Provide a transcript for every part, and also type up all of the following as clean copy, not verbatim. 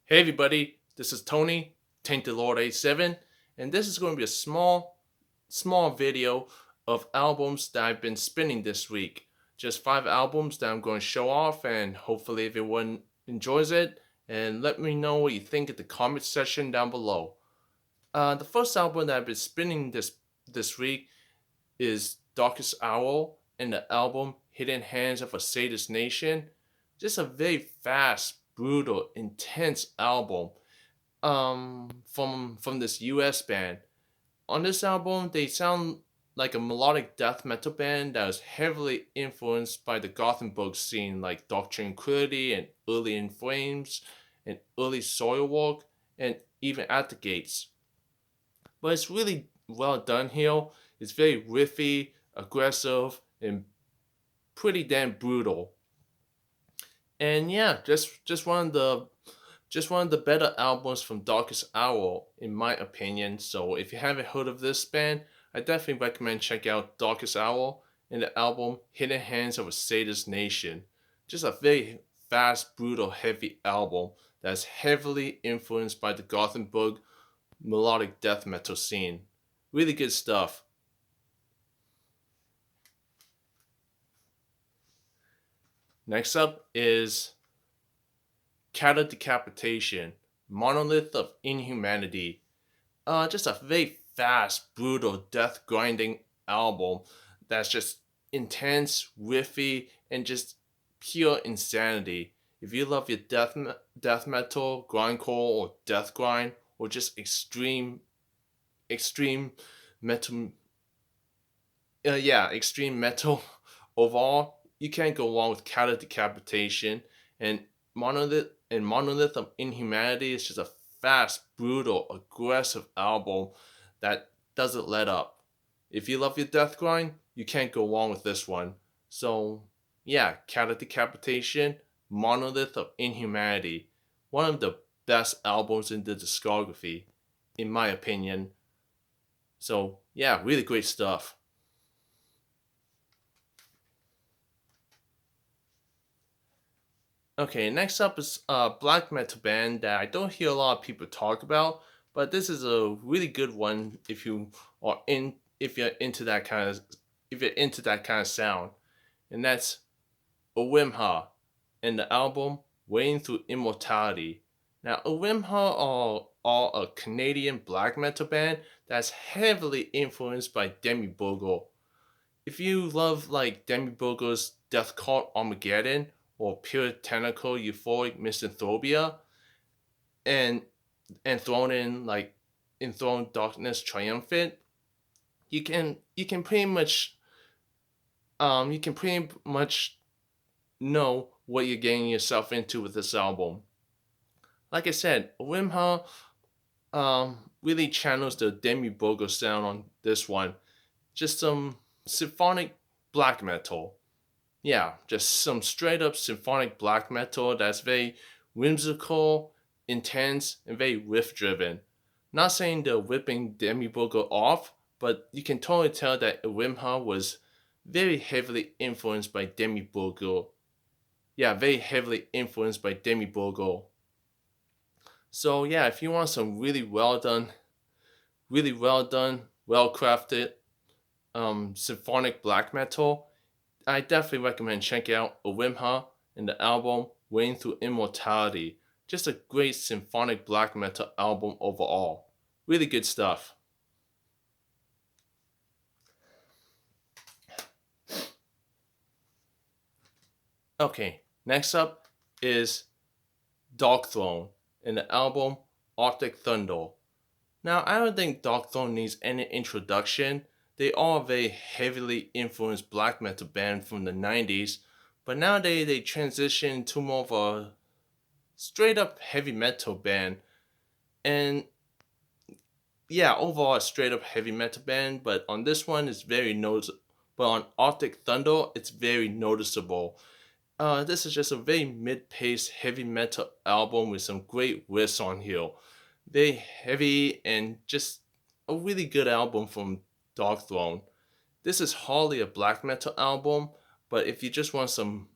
Hey everybody, this is Tony, Tainted Lord A7, and this is going to be a small video of albums that I've been spinning this week. Just 5 albums that I'm going to show off, and hopefully everyone enjoys it. And let me know what you think in the comment section down below. The first album that I've been spinning this week is Darkest Owl and the album Hidden Hands of a Sadist Nation. Just a very fast, brutal, intense album from this US band. On this album, they sound like a melodic death metal band that was heavily influenced by the Gothenburg scene like Dark Tranquillity and Early in Flames and early Soilwork and even At the Gates. But it's really well done here. It's very riffy, aggressive, and pretty damn brutal. And yeah, just one of the better albums from Darkest Hour, in my opinion. So if you haven't heard of this band, I definitely recommend check out Darkest Hour and the album Hidden Hands of a Sadist Nation. Just a very fast, brutal, heavy album that's heavily influenced by the Gothenburg melodic death metal scene. Really good stuff. Next up is Cata Decapitation, Monolith of Inhumanity. Just a very fast, brutal, death grinding album that's just intense, riffy, and just pure insanity. If you love your death metal, grindcore, or death grind, or just extreme metal, extreme metal overall, you can't go wrong with Cata Decapitation. And Monolith of Inhumanity is just a fast, brutal, aggressive album that doesn't let up. If you love your death grind, you can't go wrong with this one. So yeah, Cata Decapitation, Monolith of Inhumanity, one of the best albums in the discography, in my opinion. So yeah, really great stuff. Okay, next up is a black metal band that I don't hear a lot of people talk about, but this is a really good one if you're into that kind of sound, and that's Owimha and the album Wading Through Immortality. Now, Owimha are a Canadian black metal band that's heavily influenced by Demi Bogle. If you love like Demi Bogle's Death Cult Armageddon or puritanical euphoric misanthropia and thrown in like enthroned darkness triumphant, you can pretty much you can pretty much know what you're getting yourself into with this album. Like I said, Wimha really channels the Demi Bogle sound on this one. Just some symphonic black metal. Yeah, just some straight up symphonic black metal that's very whimsical, intense, and very riff driven. Not saying they're whipping Demi Bogle off, but you can totally tell that Wimha was very heavily influenced by Demi Bogle. Yeah, very heavily influenced by Demi Bogle. So yeah, if you want some well crafted symphonic black metal, I definitely recommend checking out Owimha and the album Wading Through Immortality. Just a great symphonic black metal album overall. Really good stuff. Okay, next up is Darkthrone and the album Arctic Thunder. Now, I don't think Darkthrone needs any introduction. They are a very heavily influenced black metal band from the 90s, but nowadays they transition to more of a straight up heavy metal band. And yeah, overall a straight up heavy metal band, but on this one it's very noticeable. But on Arctic Thunder, it's very noticeable. This is just a very mid-paced heavy metal album with some great riffs on here. Very heavy and just a really good album from Darkthrone. This is hardly a black metal album, but if you just want some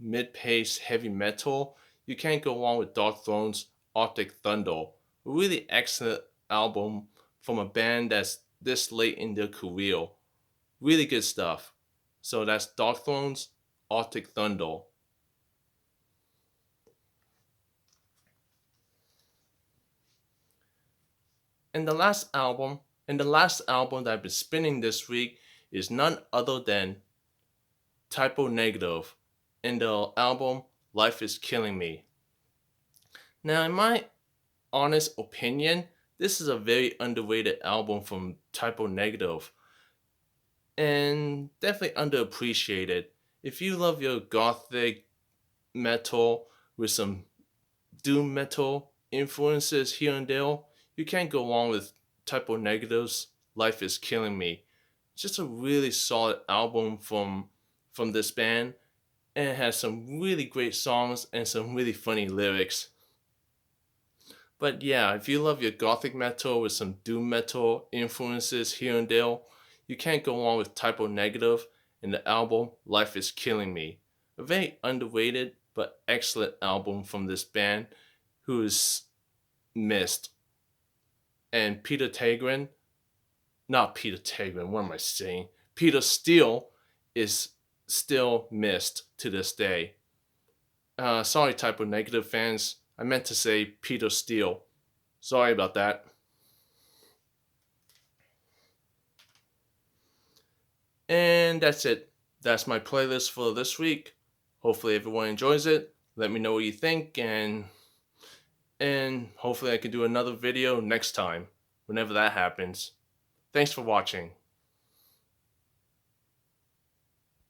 mid-paced heavy metal, you can't go wrong with Darkthrone's Arctic Thunder. A really excellent album from a band that's this late in their career. Really good stuff. So that's Darkthrone's Arctic Thunder. And the last album that I've been spinning this week is none other than Typo Negative and the album Life is Killing Me. Now, in my honest opinion, this is a very underrated album from Typo Negative and definitely underappreciated. If you love your gothic metal with some doom metal influences here and there, you can't go wrong with Typo Negative's Life is Killing Me. It's just a really solid album from this band, and it has some really great songs and some really funny lyrics. But yeah, if you love your gothic metal with some doom metal influences here and there, you can't go wrong with Typo Negative and the album Life is Killing Me. A very underrated but excellent album from this band who is missed. And Peter Tegrin, what am I saying? Peter Steele is still missed to this day. Sorry, Typo Negative fans. I meant to say Peter Steele. Sorry about that. And that's it. That's my playlist for this week. Hopefully everyone enjoys it. Let me know what you think, and hopefully I can do another video next time, whenever that happens. Thanks for watching.